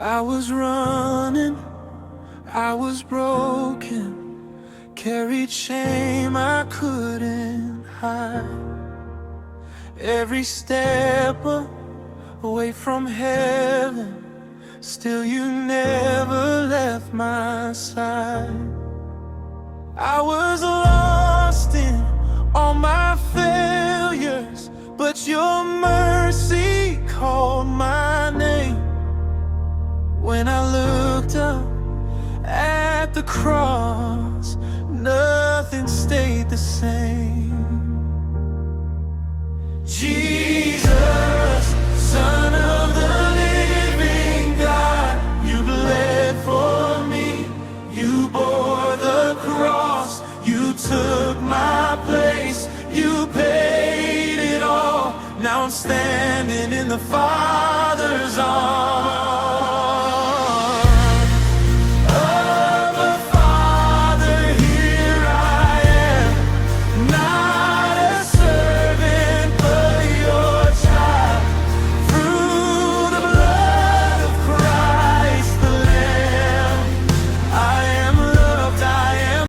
I was running, I was broken, carried shame I couldn't hide. Every step away from heaven, still you never left my side. I was lost in all my failures, but your mercy called my name. When I looked up at the cross, nothing stayed the same.